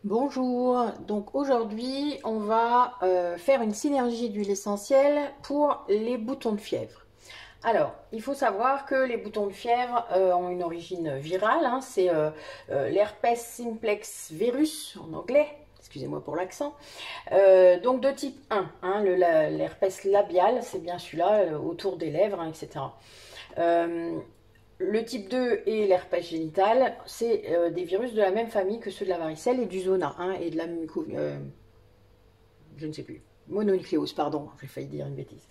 Bonjour, donc aujourd'hui on va faire une synergie d'huile essentielle pour les boutons de fièvre. Alors, il faut savoir que les boutons de fièvre ont une origine virale, hein, c'est l'herpès simplex virus en anglais, excusez-moi pour l'accent, donc de type 1, hein, l'herpès labial, c'est bien celui-là, autour des lèvres, hein, etc. Le type 2 et l'herpès génital, c'est des virus de la même famille que ceux de la varicelle et du zona, hein, et de la je ne sais plus, mononucléose, pardon, j'ai failli dire une bêtise.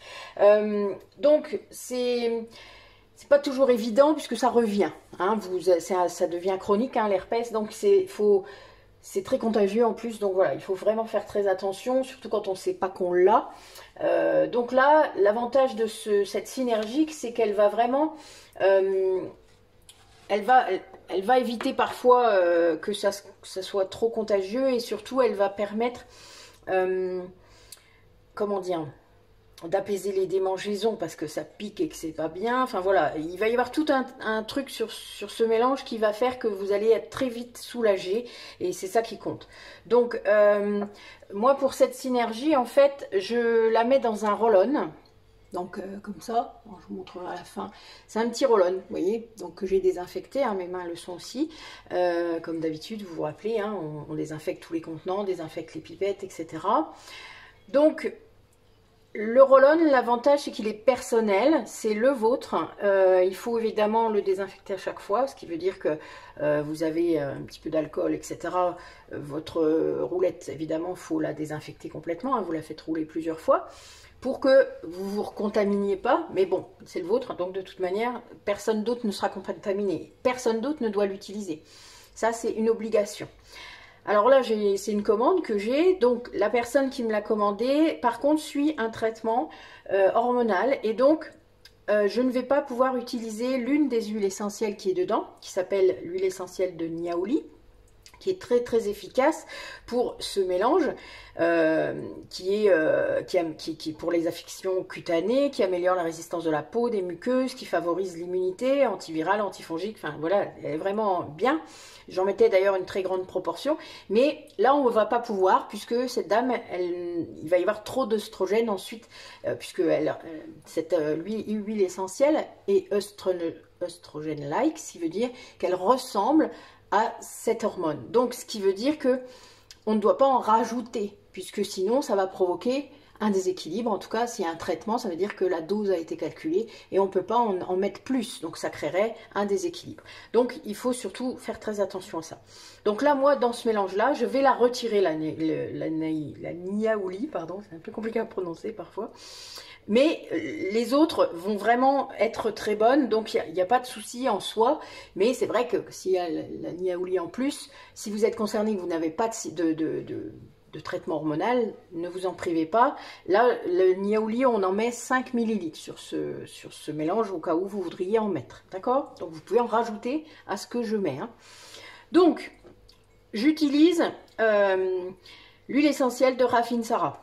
Donc, c'est pas toujours évident puisque ça revient, hein, ça devient chronique, hein, l'herpès, donc c'est très contagieux en plus, donc voilà, il faut vraiment faire très attention, surtout quand on ne sait pas qu'on l'a. Donc là, l'avantage de cette synergique, c'est qu'elle va vraiment... elle va éviter parfois que ça soit trop contagieux et surtout elle va permettre, comment dire, d'apaiser les démangeaisons parce que ça pique et que c'est pas bien. Enfin voilà, il va y avoir tout un truc sur ce mélange qui va faire que vous allez être très vite soulagé et c'est ça qui compte. Donc moi pour cette synergie en fait je la mets dans un roll-on. Donc comme ça, bon, je vous montrerai à la fin. C'est un petit roll-on, vous voyez, donc que j'ai désinfecté, hein, mes mains le sont aussi. Comme d'habitude, vous vous rappelez, hein, on désinfecte tous les contenants, désinfecte les pipettes, etc. Donc le roll-on, l'avantage c'est qu'il est personnel, c'est le vôtre. Il faut évidemment le désinfecter à chaque fois, ce qui veut dire que vous avez un petit peu d'alcool, etc. Votre roulette, évidemment, il faut la désinfecter complètement, hein, vous la faites rouler plusieurs fois pour que vous vous recontaminiez pas, mais bon, c'est le vôtre, donc de toute manière, personne d'autre ne sera contaminé, personne d'autre ne doit l'utiliser. Ça, c'est une obligation. Alors là, c'est une commande que j'ai, donc la personne qui me l'a commandé, par contre, suit un traitement hormonal, et donc je ne vais pas pouvoir utiliser l'une des huiles essentielles qui est dedans, qui s'appelle l'huile essentielle de Niaouli, qui est très très efficace pour ce mélange qui est pour les affections cutanées, qui améliore la résistance de la peau, des muqueuses, qui favorise l'immunité, antivirale, antifongique, enfin voilà, elle est vraiment bien. J'en mettais d'ailleurs une très grande proportion, mais là on ne va pas pouvoir puisque cette dame, il va y avoir trop d'œstrogène ensuite, puisque cette huile essentielle est œstrogène-like, ce qui veut dire qu'elle ressemble à cette hormone. Donc, ce qui veut dire que on ne doit pas en rajouter, puisque sinon, ça va provoquer un déséquilibre. En tout cas, s'il y a un traitement, ça veut dire que la dose a été calculée et on ne peut pas en mettre plus. Donc, ça créerait un déséquilibre. Donc, il faut surtout faire très attention à ça. Donc là, moi, dans ce mélange-là, je vais la retirer, la Niaouli, pardon, c'est un peu compliqué à prononcer parfois. Mais les autres vont vraiment être très bonnes, donc il n'y a pas de souci en soi. Mais c'est vrai que s'il y a la Niaouli en plus, si vous êtes concerné que vous n'avez pas de traitement hormonal, ne vous en privez pas. Là, le Niaouli, on en met 5 ml sur ce mélange au cas où vous voudriez en mettre. D'accord? Donc vous pouvez en rajouter à ce que je mets. Hein. Donc, j'utilise l'huile essentielle de Rafinsara.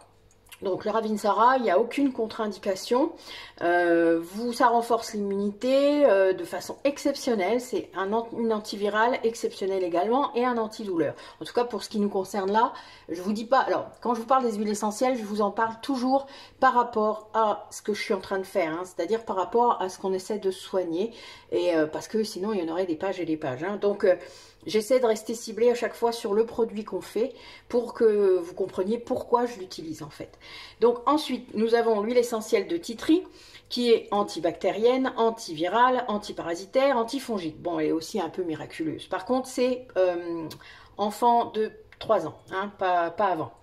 Donc le Ravinsara, il n'y a aucune contre-indication, ça renforce l'immunité de façon exceptionnelle, c'est une antivirale exceptionnelle également et un antidouleur. En tout cas pour ce qui nous concerne là, je vous dis pas, alors quand je vous parle des huiles essentielles, je vous en parle toujours par rapport à ce que je suis en train de faire, hein, c'est-à-dire par rapport à ce qu'on essaie de soigner, et parce que sinon il y en aurait des pages et des pages. Hein. Donc j'essaie de rester ciblée à chaque fois sur le produit qu'on fait pour que vous compreniez pourquoi je l'utilise en fait. Donc ensuite, nous avons l'huile essentielle de titri qui est antibactérienne, antivirale, antiparasitaire, antifongique. Bon, elle est aussi un peu miraculeuse. Par contre, c'est enfant de 3 ans, hein, pas avant.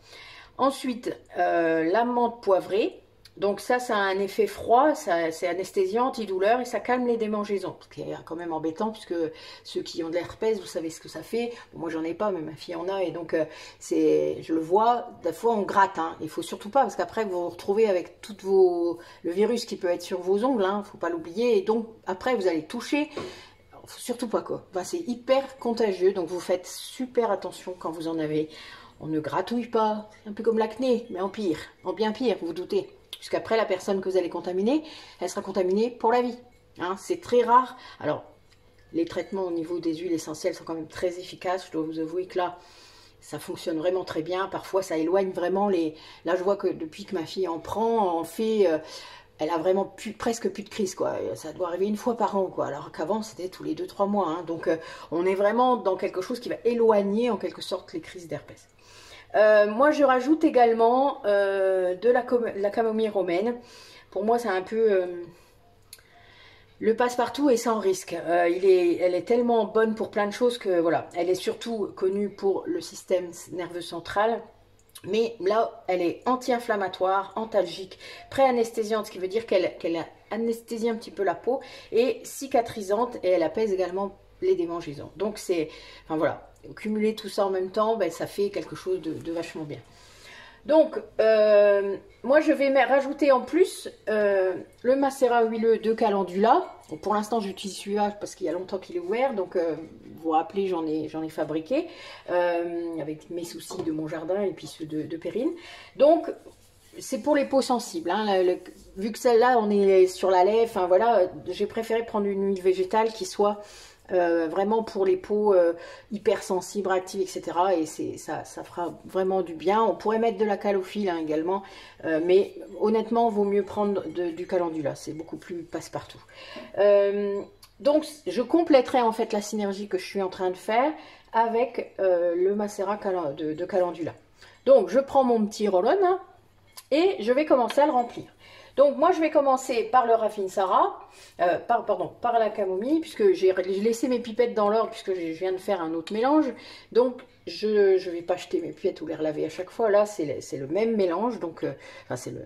Ensuite, l'amande poivrée. Donc ça a un effet froid, c'est anesthésiant, antidouleur et ça calme les démangeaisons. Ce qui est quand même embêtant puisque ceux qui ont de l'herpès, vous savez ce que ça fait. Bon, moi j'en ai pas, mais ma fille en a et donc je le vois, des fois on gratte. Hein. Il faut surtout pas parce qu'après vous vous retrouvez avec le virus qui peut être sur vos ongles, hein, faut pas l'oublier. Et donc après vous allez toucher. Surtout pas quoi. Enfin, c'est hyper contagieux, donc vous faites super attention quand vous en avez. On ne gratouille pas, c'est un peu comme l'acné, mais en pire, en bien pire, vous vous doutez. Puisqu'après, la personne que vous allez contaminer, elle sera contaminée pour la vie. Hein, c'est très rare. Alors, les traitements au niveau des huiles essentielles sont quand même très efficaces. Je dois vous avouer que là, ça fonctionne vraiment très bien. Parfois, ça éloigne vraiment les... Là, je vois que depuis que ma fille en prend, en fait... elle a vraiment presque plus de crise, quoi. Ça doit arriver une fois par an, quoi. Alors qu'avant, c'était tous les 2-3 mois. Hein. Donc, on est vraiment dans quelque chose qui va éloigner, en quelque sorte, les crises d'herpès. Moi, je rajoute également de la camomille romaine. Pour moi, c'est un peu... le passe-partout est sans risque. Elle est tellement bonne pour plein de choses que voilà. Elle est surtout connue pour le système nerveux central. Mais là, elle est anti-inflammatoire, antalgique, pré-anesthésiante, ce qui veut dire qu'elle anesthésie un petit peu la peau et cicatrisante et elle apaise également les démangeaisons. Donc c'est, enfin voilà, cumuler tout ça en même temps, ben, ça fait quelque chose de vachement bien. Donc, moi je vais rajouter en plus le macérat huileux de calendula. Bon, pour l'instant j'utilise celui-là parce qu'il y a longtemps qu'il est ouvert, donc vous vous rappelez j'en ai fabriqué avec mes soucis de mon jardin et puis ceux de Perrine. Donc c'est pour les peaux sensibles, hein. Vu que celle-là on est sur la lait, enfin voilà, j'ai préféré prendre une huile végétale qui soit vraiment pour les peaux hypersensibles, actives, etc. Et ça fera vraiment du bien. On pourrait mettre de la calophylle hein, également, mais honnêtement, vaut mieux prendre du calendula. C'est beaucoup plus passe-partout. Donc, je compléterai en fait la synergie que je suis en train de faire avec le macérat de calendula. Donc, je prends mon petit roll-on hein, et je vais commencer à le remplir. Donc moi je vais commencer par le Rafinsara, par la camomille, puisque j'ai laissé mes pipettes dans l'ordre, puisque je viens de faire un autre mélange. Donc je ne vais pas jeter mes pipettes ou les relaver à chaque fois, là c'est le même mélange, donc enfin vous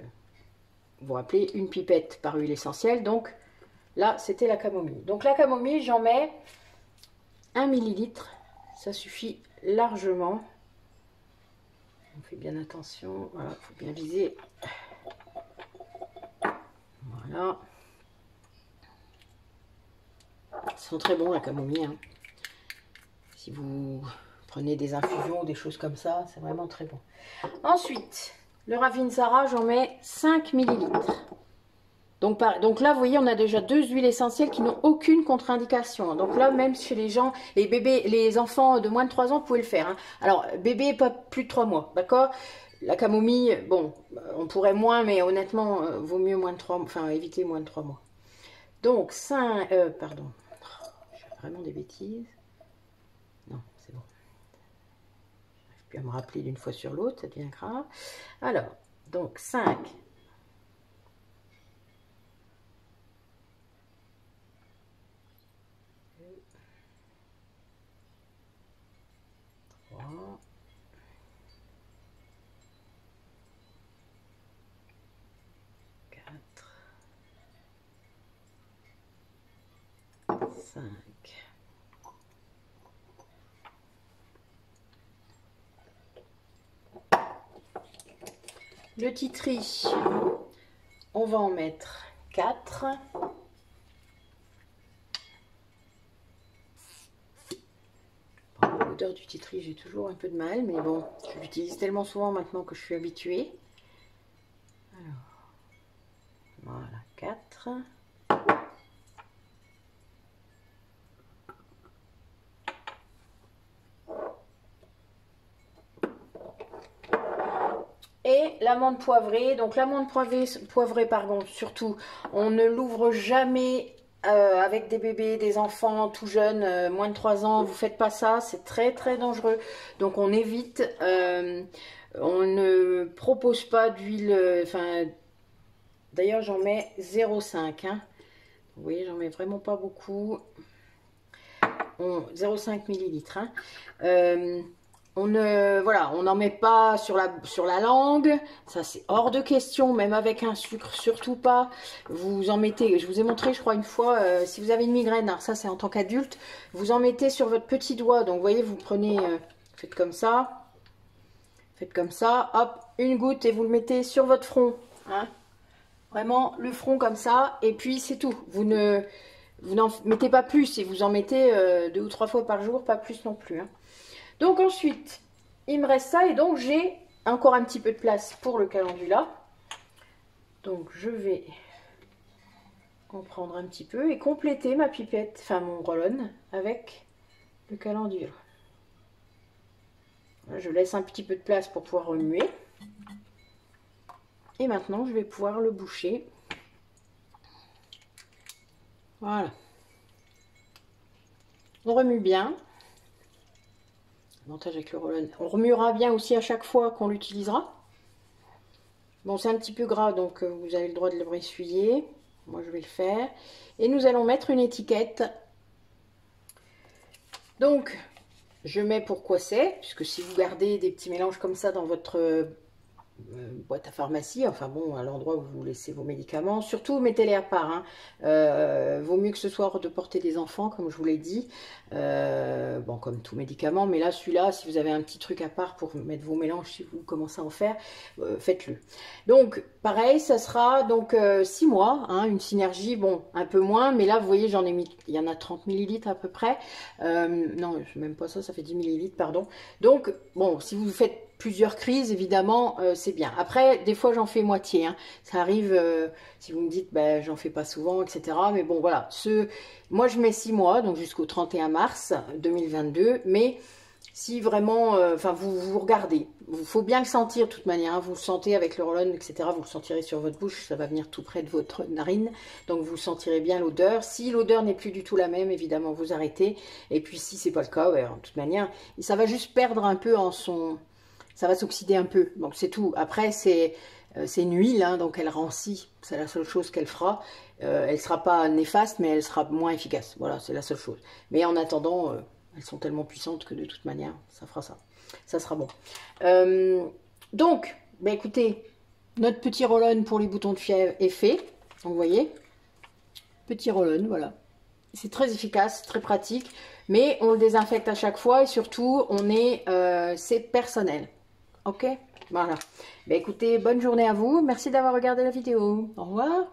vous rappelez, une pipette par huile essentielle, donc là c'était la camomille. Donc la camomille j'en mets 1 millilitre, ça suffit largement. On fait bien attention, voilà, il faut bien viser. Voilà. Ils sont très bons la camomille. Hein. Si vous prenez des infusions ou des choses comme ça, c'est vraiment très bon. Ensuite, le Ravinsara, j'en mets 5 millilitres. Donc là, vous voyez, on a déjà 2 huiles essentielles qui n'ont aucune contre-indication. Donc là, même chez les gens, les bébés, les enfants de moins de 3 ans, vous pouvez le faire. Hein. Alors, bébé, pas plus de 3 mois, d'accord? La camomille, bon, on pourrait moins, mais honnêtement, vaut mieux moins de 3 mois, enfin, éviter moins de 3 mois. Donc, pardon, je fais vraiment des bêtises. Non, c'est bon. Je n'arrive plus à me rappeler d'une fois sur l'autre, ça devient grave. Alors, donc 5. 3. 5. Le titri, on va en mettre 4. L'odeur du titri, j'ai toujours un peu de mal, mais bon, je l'utilise tellement souvent maintenant que je suis habituée. Alors, voilà, 4. Et l'amande poivrée, donc l'amande poivrée, pardon, surtout, on ne l'ouvre jamais avec des bébés, des enfants tout jeunes, moins de 3 ans, vous faites pas ça, c'est très très dangereux. Donc on évite, on ne propose pas d'huile, enfin, d'ailleurs j'en mets 0,5, hein. Vous voyez, j'en mets vraiment pas beaucoup, 0,5 millilitres, hein. On n'en met pas sur la langue, ça c'est hors de question, même avec un sucre, surtout pas. Vous en mettez, je vous ai montré je crois une fois, si vous avez une migraine, alors ça c'est en tant qu'adulte, vous en mettez sur votre petit doigt, donc vous voyez, vous prenez, faites comme ça, hop, une goutte et vous le mettez sur votre front, hein. Vraiment le front comme ça, et puis c'est tout, vous n'en mettez pas plus, et vous en mettez 2 ou 3 fois par jour, pas plus non plus, hein. Donc ensuite, il me reste ça et donc j'ai encore un petit peu de place pour le calendula. Donc je vais en prendre un petit peu et compléter ma pipette, enfin mon roll-on avec le calendula. Je laisse un petit peu de place pour pouvoir remuer. Et maintenant, je vais pouvoir le boucher. Voilà. On remue bien. L'avantage avec le roll-on. On remuera bien aussi à chaque fois qu'on l'utilisera. Bon, c'est un petit peu gras, donc vous avez le droit de le essuyer. Moi, je vais le faire. Et nous allons mettre une étiquette. Donc, je mets pourquoi c'est, puisque si vous gardez des petits mélanges comme ça dans votre boîte à pharmacie, enfin bon, à l'endroit où vous laissez vos médicaments, surtout mettez-les à part, hein. Vaut mieux que ce soit hors de portée des enfants, comme je vous l'ai dit, bon, comme tout médicament, mais là, celui-là, si vous avez un petit truc à part pour mettre vos mélanges, si vous commencez à en faire, faites-le. Donc, pareil, ça sera donc 6 mois, hein, une synergie, bon, un peu moins, mais là, vous voyez, j'en ai mis, il y en a 30 millilitres à peu près, non, même pas ça, ça fait 10 millilitres, pardon. Donc, bon, si vous faites plusieurs crises, évidemment, c'est bien. Après, des fois, j'en fais moitié. Hein. Ça arrive, si vous me dites, ben, j'en fais pas souvent, etc. Mais bon, voilà. Moi, je mets 6 mois, donc jusqu'au 31 mars 2022. Mais si vraiment, enfin, vous regardez. Il faut bien le sentir de toute manière. Hein. Vous le sentez avec le roll-on, etc. Vous le sentirez sur votre bouche. Ça va venir tout près de votre narine. Donc, vous sentirez bien l'odeur. Si l'odeur n'est plus du tout la même, évidemment, vous arrêtez. Et puis, si c'est pas le cas, ben, de toute manière, ça va juste perdre un peu en son... Ça va s'oxyder un peu, donc c'est tout. Après, c'est une huile, hein, donc elle rancit. C'est la seule chose qu'elle fera. Elle ne sera pas néfaste, mais elle sera moins efficace. Voilà, c'est la seule chose. Mais en attendant, elles sont tellement puissantes que de toute manière, ça fera ça. Ça sera bon. Donc, bah écoutez, notre petit roll-on pour les boutons de fièvre est fait. Donc, vous voyez, petit roll-on, voilà. C'est très efficace, très pratique. Mais on le désinfecte à chaque fois et surtout, c'est personnel. Ok, voilà. Ben écoutez, bonne journée à vous. Merci d'avoir regardé la vidéo. Au revoir.